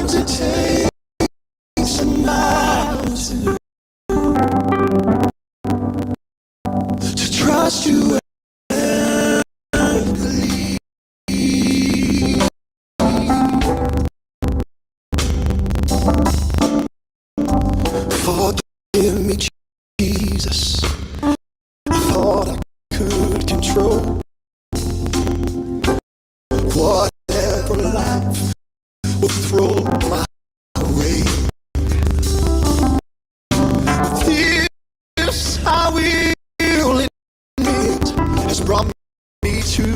Sometimes it takes a mountain to trust you and believe. Forgive me, Jesus. I thought I could control whatever life would throw my way. This I will admit has brought me to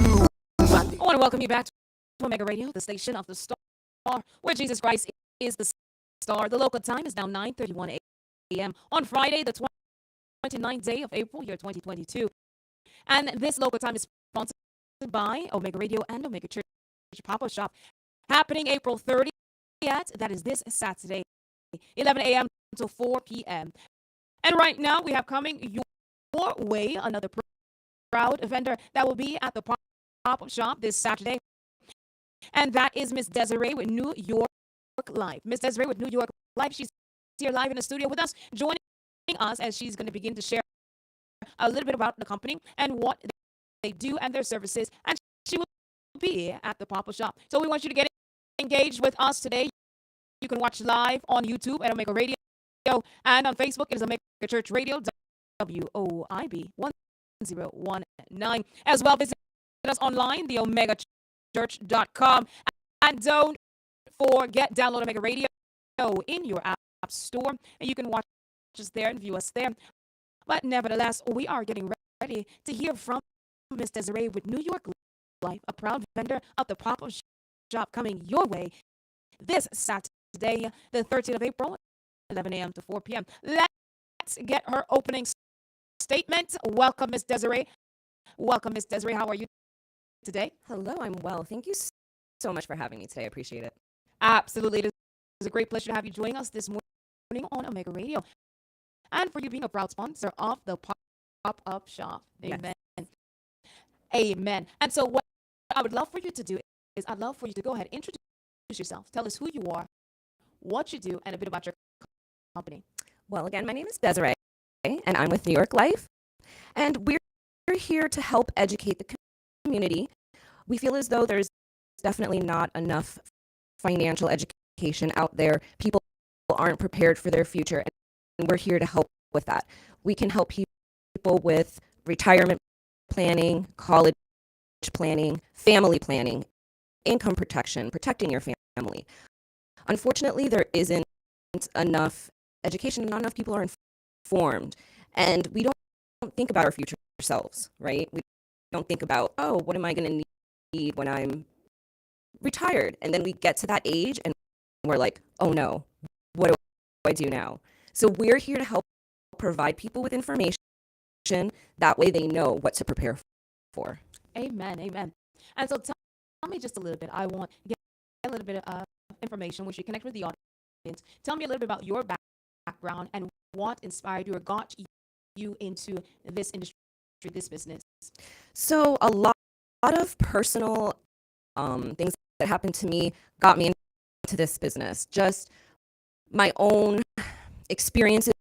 my knees. I want to welcome you back to Omega Radio, the station of the star, where Jesus Christ is the star. The local time is now 9:31 a.m. on Friday, the 29th day of April, year 2022. And this local time is sponsored by Omega Radio and Omega Church Pop-Up Shop, happening April 30th. That is this Saturday, 11 a.m. to 4 p.m. And right now, we have coming your way another proud vendor that will be at the pop-up shop this Saturday. And that is Miss Desiree with New York Life. Miss Desiree with New York Life. She's here live in the studio with us, joining us as she's going to begin to share a little bit about the company and what they do and their services. And she will be at the pop-up shop. So we want you to get engaged with us today. You can watch live on YouTube at Omega Radio, and on Facebook it is Omega Church Radio, WOIB 1019. As well, visit us online, the omegachurch.com. And don't forget, download Omega Radio in your app store, and you can watch us there and view us there. But nevertheless, we are getting ready to hear from Miss Desiree with New York Life, a proud vendor of the pop-up shop, coming your way this Saturday, the 13th of April, 11 a.m. to 4 p.m. Let's get her opening statement. Welcome, Miss Desiree. Welcome, Miss Desiree. How are you today? Hello, I'm well. Thank you so much for having me today. I appreciate it. Absolutely. It is a great pleasure to have you joining us this morning on Omega Radio, and for you being a proud sponsor of the pop-up shop. Amen. Yes. Amen. And so what I would love for you to do is I'd love for you to go ahead, introduce yourself. Tell us who you are, what you do, and a bit about your company. Well, again, my name is Desiree, and I'm with New York Life, and we're here to help educate the community. We feel as though there's definitely not enough financial education out there. People aren't prepared for their future, and we're here to help with that. We can help people with retirement planning, college planning, family planning, income protection, protecting your family. Unfortunately, there isn't enough education, not enough people are informed, and we don't think about our future selves, right? We don't think about, oh, what am I going to need when I'm retired? And then we get to that age and we're like, oh no, what do I do now? So we're here to help provide people with information. That way they know what to prepare for. Amen. Amen. And so tell me just a little bit. I want to get a little bit of information which you connect with the audience. Tell me a little bit about your background and what inspired you or got you into this industry, this business. So a lot of personal things that happened to me got me into this business. Just my own experiences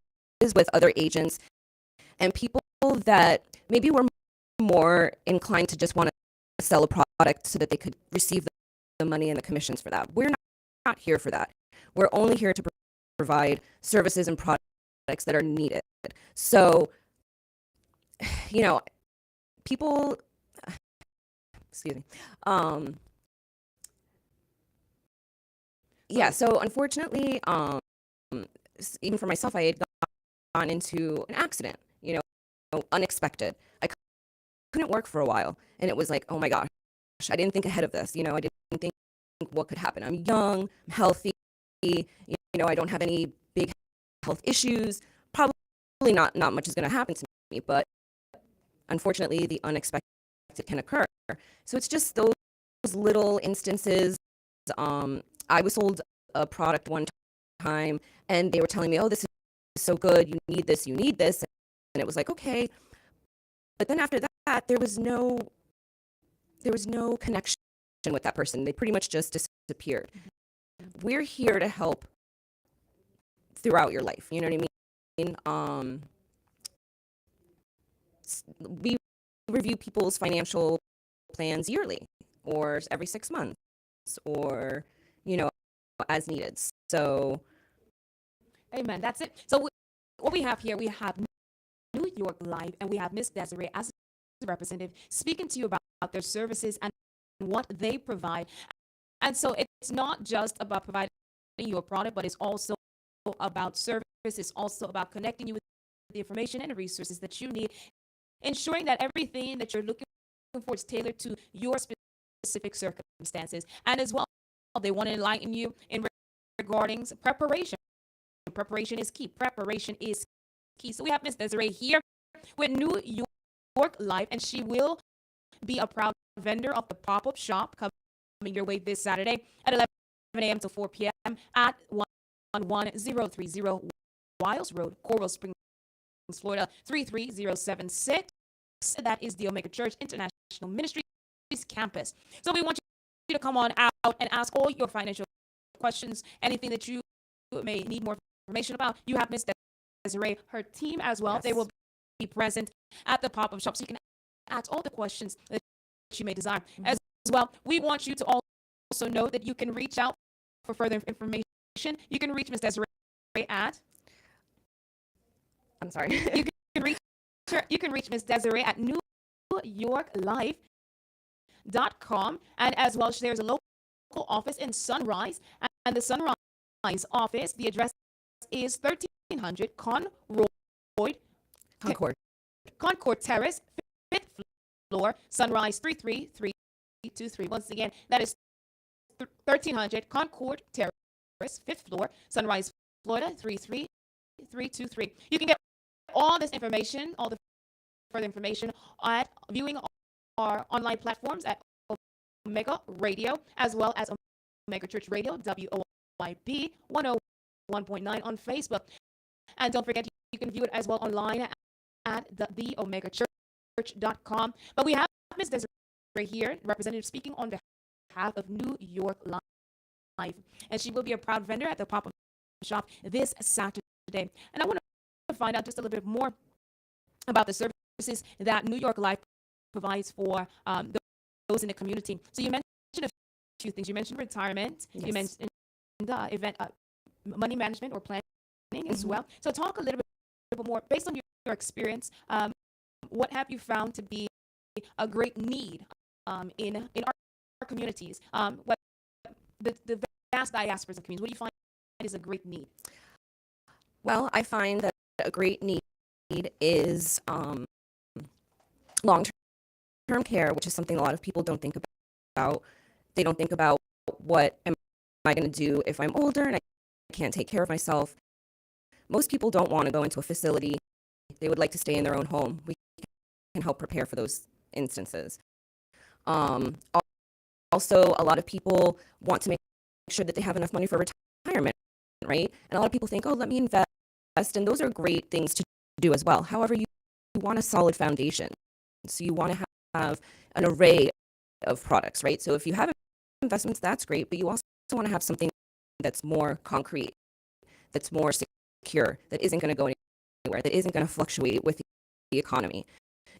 with other agents and people that maybe were more inclined to just want to sell a product so that they could receive the money and the commissions for that. We're not here for that. We're only here to provide services and products that are needed. So, you know, people, excuse me. Yeah, so unfortunately, even for myself, I had gone into an accident, unexpected. I couldn't work for a while, and it was like, oh my gosh, I didn't think ahead of this. I didn't think what could happen. I'm young, I'm healthy, I don't have any big health issues. Probably not much is going to happen to me, but unfortunately, the unexpected can occur. So it's just those little instances. I was sold a product one time, and they were telling me, oh, this is so good, you need this, and it was like, okay. But then after that, there was no connection with that person. They pretty much just disappeared. we're here to help throughout your life. You know what I mean? We review people's financial plans yearly or every 6 months or, you know, as needed. So, Amen. That's it. So what we have here, we have New York Life, and we have Miss Desiree as a representative speaking to you about their services and what they provide. And so it's not just about providing you a product, but it's also about service. It's also about connecting you with the information and the resources that you need, ensuring that everything that you're looking for is tailored to your specific circumstances. And as well, they want to enlighten you in regarding preparation. Preparation is key. Preparation is key. So we have Miss Desiree here with New York Life, and she will be a proud vendor of the pop-up shop coming your way this Saturday at 11 a.m. to 4 p.m. at 11030 Wiles Road, Coral Springs, Florida 33076. That is the Omega Church International Ministries campus. So we want you to come on out and ask all your financial questions, anything that you may need more information about. You have Miss Desiree, her team as well. Yes. They will be present at the pop-up shop, so you can ask all the questions that you may desire. As well, we want you to also know that you can reach out for further information. You can reach Miss Desiree at I'm sorry. you can reach Miss Desiree at NEWYORKLIFE.com, and as well, there's a local office in Sunrise, and the Sunrise office, the address is 1300 Concord Terrace, 5th floor, Sunrise 33323. Once again, that is 1300 Concord Terrace, 5th floor, Sunrise, Florida 33323. You can get all this information, all the further information at viewing our online platforms at Omega Radio, as well as Omega Church Radio, WOYB 101.9 on Facebook. And don't forget, you can view it as well online at theomegachurch.com. But we have Ms. Desiree here, representative, speaking on behalf of New York Life. And she will be a proud vendor at the pop-up shop this Saturday. And I want to find out just a little bit more about the services that New York Life provides for those in the community. So you mentioned a few things. You mentioned retirement. Yes. You mentioned event money management or planning as well. So talk a little bit more based on your experience. What have you found to be a great need in our communities? What the vast diasporas of communities, what do you find is a great need? Well, I find that a great need is long-term care, which is something a lot of people don't think about. They don't think about, what am I going to do if I'm older and I can't take care of myself. Most people don't want to go into a facility. They would like to stay in their own home. We can help prepare for those instances. Also, a lot of people want to make sure that they have enough money for retirement, right? And a lot of people think, oh, let me invest, and those are great things to do as well. However, you want a solid foundation. So you want to have an array of products, right? So if you have investments, that's great, but you also want to have something that's more concrete, that's more secure, that isn't going to go anywhere, that isn't going to fluctuate with the economy.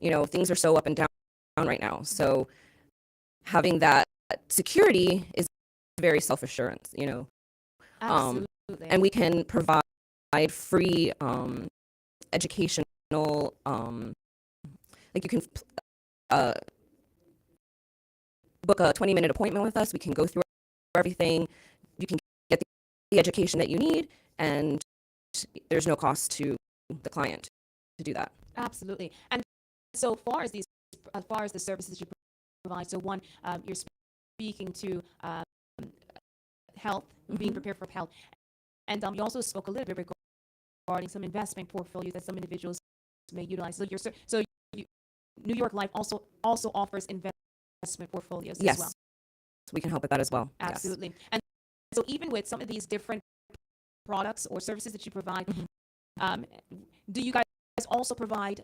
You know, things are so up and down right now. So having that security is very self-assurance, you know. Absolutely. And we can provide free educational, like you can book a 20-minute appointment with us. We can go through everything. You can get the education that you need, and there's no cost to the client to do that. Absolutely. And so far as the services you provide, so one, you're speaking to health, being prepared for health, and you also spoke a little bit regarding some investment portfolios that some individuals may utilize. So New York Life also offers investment portfolios Yes. as well. We can help with that as well. Absolutely. Yes. And so even with some of these different products or services that you provide, do you guys also provide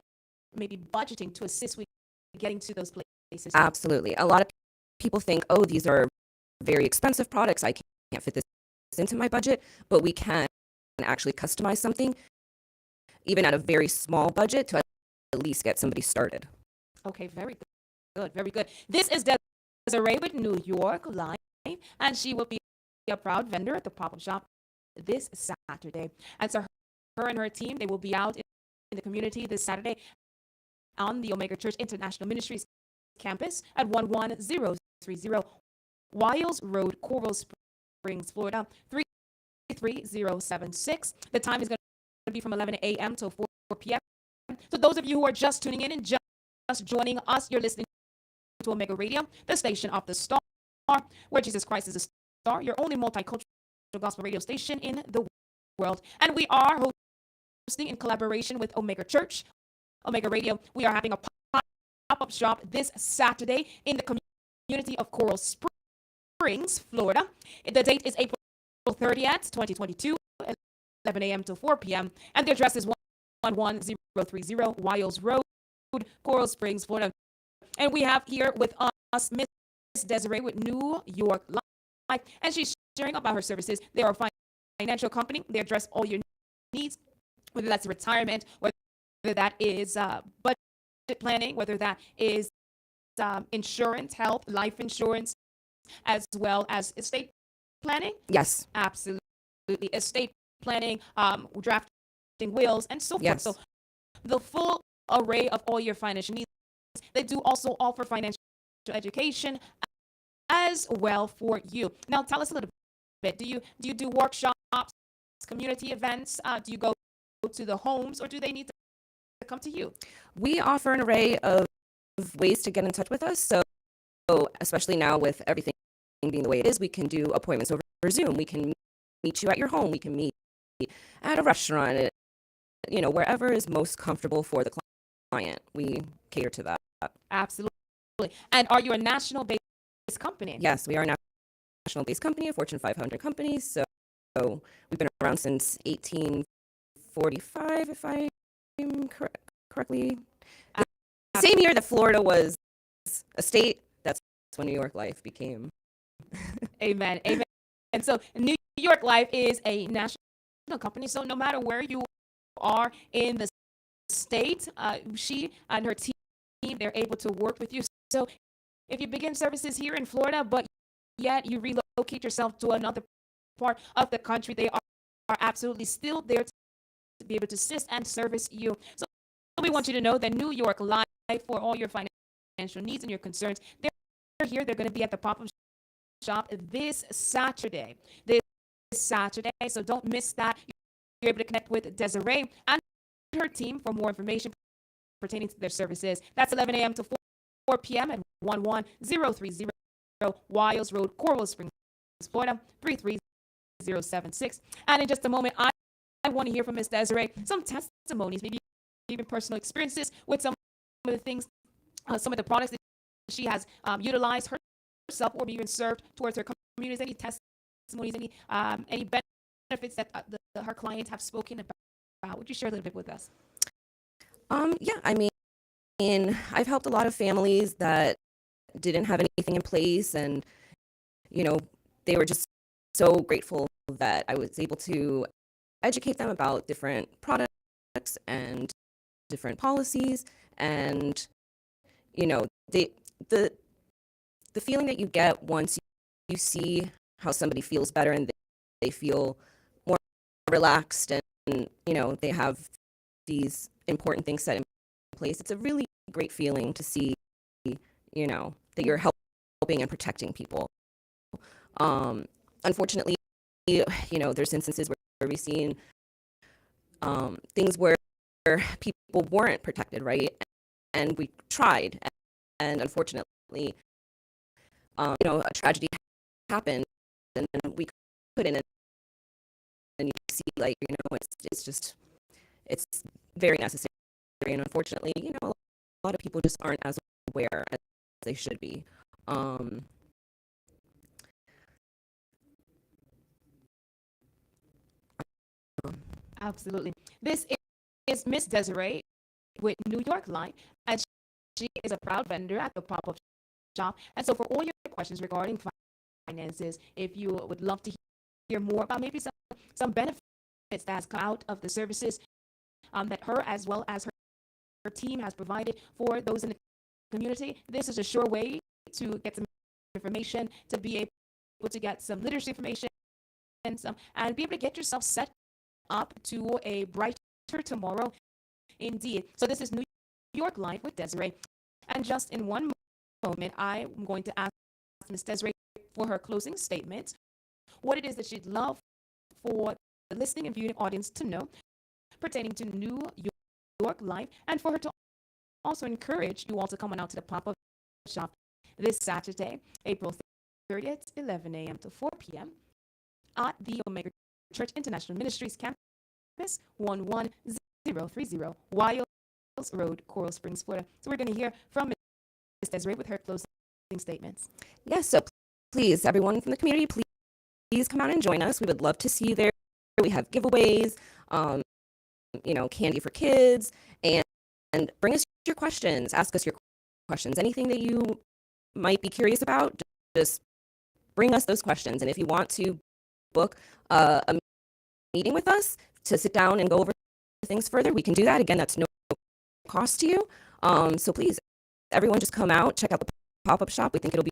maybe budgeting to assist with getting to those places? Absolutely. A lot of people think, oh, these are very expensive products. I can't fit this into my budget, but we can actually customize something, even at a very small budget, to at least get somebody started. Okay, very good, very good. This is Desiree with New York Life, and she will be a proud vendor at the pop-up shop this Saturday. And so her and her team, they will be out in the community this Saturday on the Omega Church International Ministries campus at 11030 Wiles Road, Coral Springs, Florida, 33076. The time is going to be from 11 a.m. till 4 p.m. So those of you who are just tuning in and just joining us, you're listening to Omega Radio, the station of the star, where Jesus Christ is a star, your only multicultural gospel radio station in the world. And we are hosting in collaboration with Omega Church, Omega Radio. We are having a pop-up shop this Saturday in the community of Coral Springs, Florida. The date is April 30th, 2022, 11 a.m. to 4 p.m. And the address is 11030 Wiles Road, Coral Springs, Florida. And we have here with us Miss Desiree with New York Life, and she's sharing about her services. They are a financial company. They address all your needs, whether that's retirement, whether that is budget planning, whether that is insurance, health, life insurance, as well as estate planning. Yes. Absolutely. Estate planning, drafting wills, and so forth. Yes. So the full array of all your financial needs. They do also offer financial education as well for you. Now, tell us a little bit. Do you do workshops, community events? Do you go to the homes, or do they need to come to you? We offer an array of ways to get in touch with us. So especially now with everything being the way it is, we can do appointments over Zoom. We can meet you at your home. We can meet at a restaurant, wherever is most comfortable for the client. We cater to that. Absolutely. And are you a national-based company? Yes, we are a national-based company, a Fortune 500 company. So we've been around since 1845, if I'm correctly. The same year that Florida was a state, that's when New York Life became. Amen. Amen. And so New York Life is a national company. So no matter where you are in the state, she and her team, they're able to work with you. So if you begin services here in Florida, but yet you relocate yourself to another part of the country, they are absolutely still there to be able to assist and service you. So we want you to know that New York Life, for all your financial needs and your concerns, they're here. They're going to be at the pop-up shop this Saturday. So don't miss that. You're able to connect with Desiree and her team for more information pertaining to their services. That's 11 a.m. to 4 p.m. at 11030 Wiles Road, Coral Springs, Florida, 33076. And in just a moment, I want to hear from Ms. Desiree some testimonies, maybe even personal experiences with some of the things, some of the products that she has utilized herself or even served towards her communities. Any testimonies, any benefits that her clients have spoken about? Would you share a little bit with us? Yeah, I mean, I've helped a lot of families that didn't have anything in place, and they were just so grateful that I was able to educate them about different products and different policies, and the feeling that you get once you see how somebody feels better and they feel more relaxed, and they have these important things set in place. It's a really great feeling to see, that you're helping and protecting people. Unfortunately, there's instances where we've seen things where people weren't protected, right? And we tried, and unfortunately, a tragedy happened, and we couldn't. And you see, it's very necessary. And unfortunately, a lot of people just aren't as aware as they should be. Absolutely. This is Miss Desiree with New York Life, and she is a proud vendor at the pop-up shop. And so for all your questions regarding finances, if you would love to hear more about maybe some benefits that's come out of the services that her as well as her team has provided for those in the community, this is a sure way to get some information, to be able to get some literacy information and be able to get yourself set up to a brighter tomorrow indeed. So this is New York Life with Desiree. And just in one moment, I'm going to ask Ms. Desiree for her closing statement, what it is that she'd love for the listening and viewing audience to know pertaining to New York Life, and for her to also encourage you all to come on out to the pop-up shop this Saturday, April 30th, 11 a.m. to 4 p.m. at the Omega Church International Ministries campus, 11030 Wiles Road, Coral Springs, Florida. So we're going to hear from Ms. Desiree with her closing statements. Yes, so please, everyone from the community, please come out and join us. We would love to see you there. We have giveaways, candy for kids, and bring us your questions. Ask us your questions. Anything that you might be curious about, just bring us those questions. And if you want to book a meeting with us to sit down and go over things further, we can do that. Again, that's no cost to you. So please, everyone, just come out, check out the pop-up shop. We think it'll be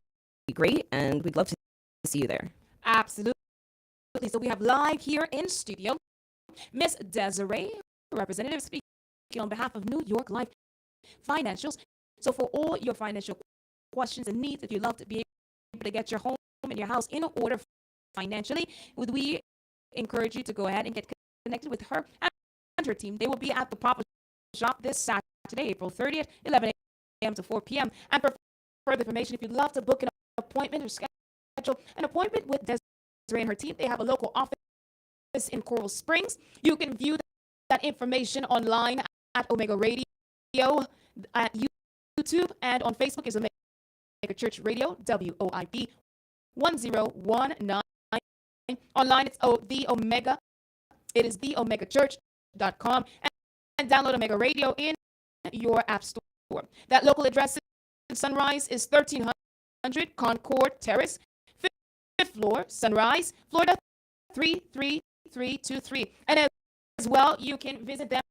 great, and we'd love to see you there. Absolutely. So we have live here in studio Miss Desiree, representative, speaking on behalf of New York Life Financials. So for all your financial questions and needs, if you'd love to be able to get your home and your house in order financially, would we encourage you to go ahead and get connected with her and her team. They will be at the pop-up shop this Saturday, April 30th, 11 a.m. to 4 p.m. And for further information, if you'd love to book an appointment or schedule an appointment with Desiree and her team, they have a local office in Coral Springs. You can view that information online at Omega Radio, at YouTube, and on Facebook is Omega Church Radio, WOIP 1019. Online, it's the Omega. It is theomegachurch.com, and download Omega Radio in your app store. That local address in Sunrise is 1300 Concord Terrace, 5th floor, Sunrise, Florida 33323. And as well, you can visit them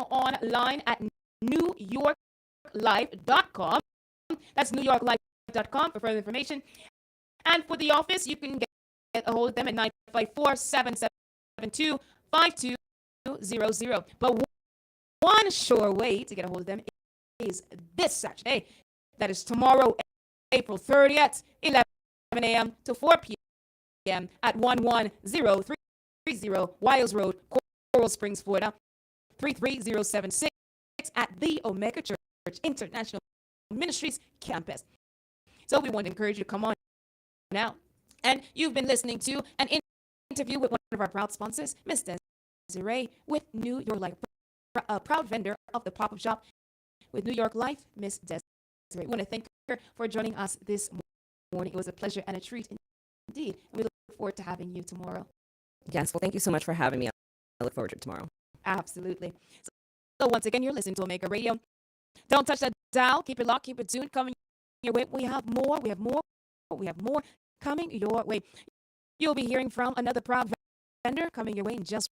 online at NEWYORKLIFE.com. That's NEWYORKLIFE.com for further information. And for the office, you can get a hold of them at 954-772-5200. But one sure way to get a hold of them is this Saturday. That is tomorrow, April 30th, 11 a.m. to 4 p.m. at 11030 Wiles Road, Coral Springs, Florida, 33076 at the Omega Church International Ministries campus. So we want to encourage you to come on now. And you've been listening to an interview with one of our proud sponsors, Miss Desiree with New York Life, a proud vendor of the pop-up shop with New York Life, Miss Desiree. We want to thank her for joining us this morning. It was a pleasure and a treat indeed. And we look forward to having you tomorrow. Yes, well, thank you so much for having me. I look forward to it tomorrow. Absolutely. So once again, you're listening to Omega Radio. Don't touch that dial. Keep it locked. Keep it tuned. Coming your way. We have more coming your way. You'll be hearing from another proud vendor coming your way in just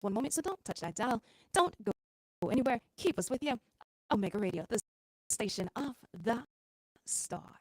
one moment. So don't touch that dial. Don't go anywhere. Keep us with you. Omega Radio, the station of the star.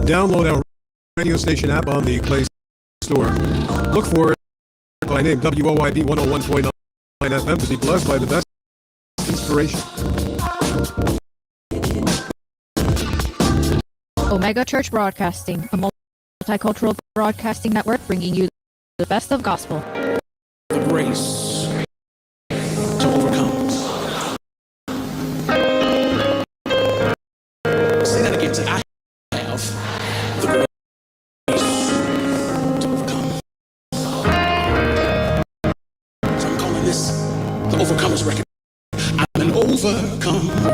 Download our radio station app on the Play Store. Look for it by name WOID 101.9 FM to be blessed by the best inspiration. Omega Church Broadcasting, a multicultural broadcasting network bringing you the best of gospel. The grace to overcome. Say that again. Say, I have the grace to overcome. So I'm calling this the Overcomer's Record. I'm an overcomer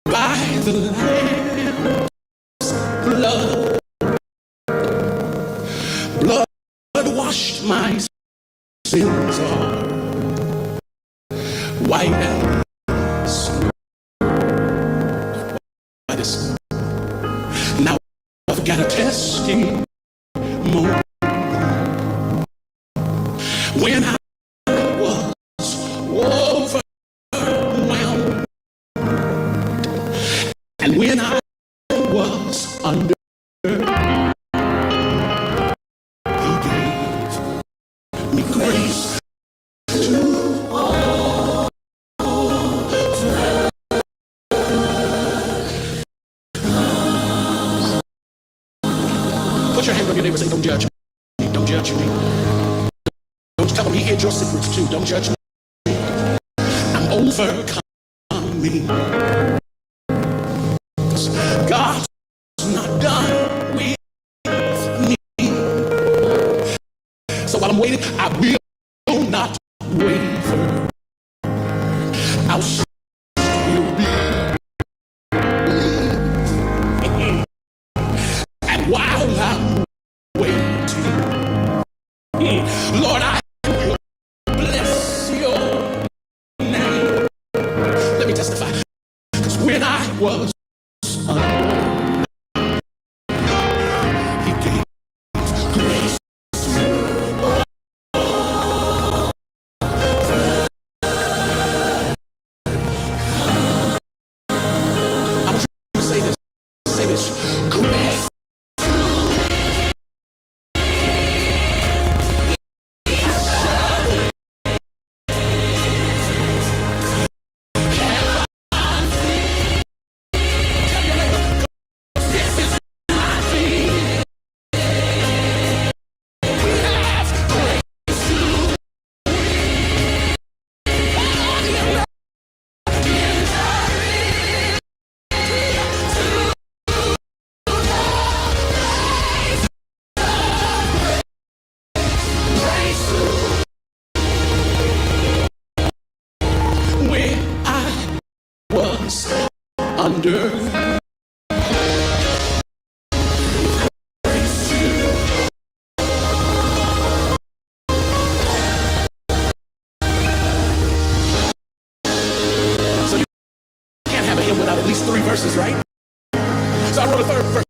by the Lamb's blood. Blood washed my sins are white as snow. Now I've got a testimony. When I was overwhelmed, and when I was under, He gave me grace to put your hand on your neighbor and say, don't judge me. Don't judge me. Don't tell him he hid your secrets too. Don't judge me. I'm overcoming. God's not done with me. So while I'm waiting, I will not waver. I'll still be. And while I'm waiting, Lord, I will bless your name. Let me testify. Because when I was under, He gave grace. I want you to say this. Say this. Grace. When I was under, so you can't have a hymn without at least 3 verses, right? So I wrote a third verse.